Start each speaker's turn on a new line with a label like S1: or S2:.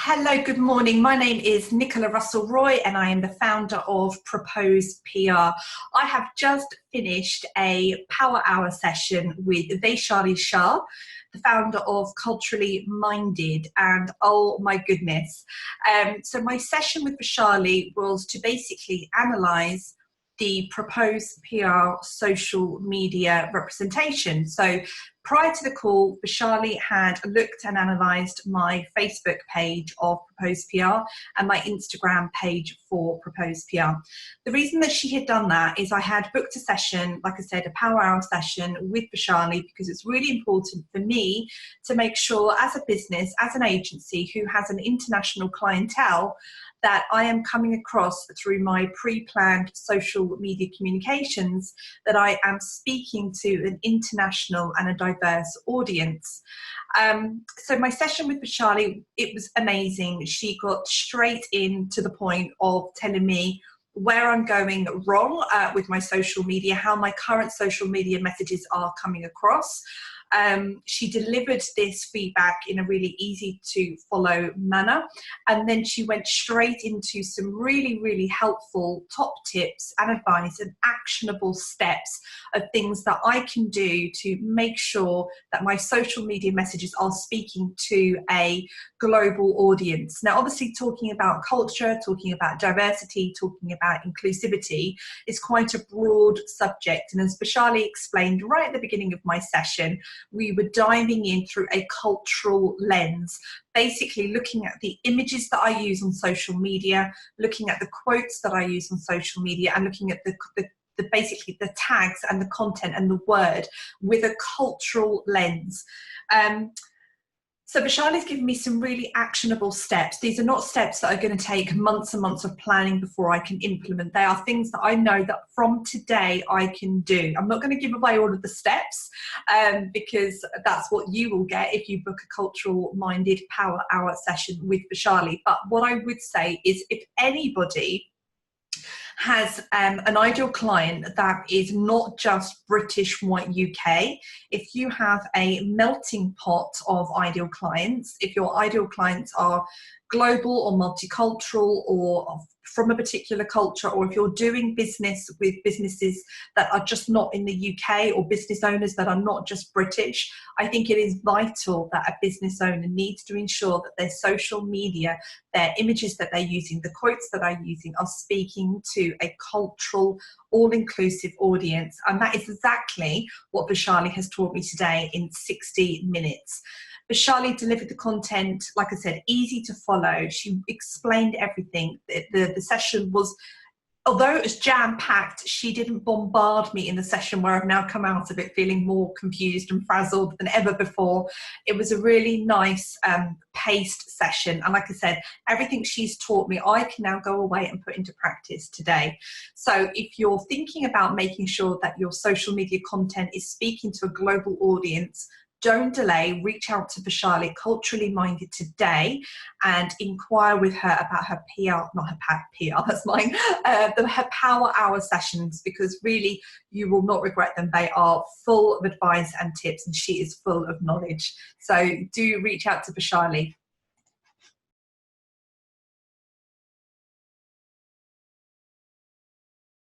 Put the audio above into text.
S1: Hello, good morning. My name is Nicola Russill-Roy and I am the founder of Propose PR. I have just finished a power hour session with Vaishali Shah, the founder of Culturally Minded, and oh my goodness. So my session with Vaishali was to basically analyse the Propose PR social media representation. So prior to the call, Vaishali had looked and analysed my Facebook page of Propose PR and my Instagram page for Propose PR. The reason that she had done that is I had booked a session, like I said, a power hour session with Vaishali, because it's really important for me to make sure as a business, as an agency who has an international clientele, that I am coming across through my pre-planned social media communications that I am speaking to an international and a diverse audience. So my session with Vaishali, it was amazing. She got straight in to the point of telling me where I'm going wrong with my social media, how my current social media messages are coming across. She delivered this feedback in a really easy to follow manner, and then she went straight into some really, really helpful top tips and advice and actionable steps of things that I can do to make sure that my social media messages are speaking to a global audience. Now, obviously talking about culture, talking about diversity, talking about inclusivity is quite a broad subject, and as Vaishali explained right at the beginning of my session, we were diving in through a cultural lens, basically looking at the images that I use on social media, looking at the quotes that I use on social media, and looking at basically the tags and the content and the word with a cultural lens. So Vaishali's given me some really actionable steps. These are not steps that are going to take months and months of planning before I can implement. They are things that I know that from today I can do. I'm not going to give away all of the steps because that's what you will get if you book a cultural minded power hour session with Vaishali. But what I would say is, if anybody has an ideal client that is not just British, white, UK, if you have a melting pot of ideal clients, if your ideal clients are global or multicultural or from a particular culture, or if you're doing business with businesses that are just not in the UK, or business owners that are not just British, I think it is vital that a business owner needs to ensure that their social media, their images that they're using, the quotes that they're using are speaking to a cultural, all-inclusive audience. And that is exactly what Vaishali has taught me today in 60 minutes. Vaishali delivered the content, like I said, easy to follow. She explained everything. The session was, although it was jam-packed, she didn't bombard me in the session where I've now come out of it feeling more confused and frazzled than ever before. It was a really nice paced session. And like I said, everything she's taught me, I can now go away and put into practice today. So if you're thinking about making sure that your social media content is speaking to a global audience, don't delay, reach out to Vaishali, Culturally Minded, today and inquire with her about her PR, not her PR, that's mine, her power hour sessions, because really you will not regret them. They are full of advice and tips, and she is full of knowledge. So do reach out to Vaishali.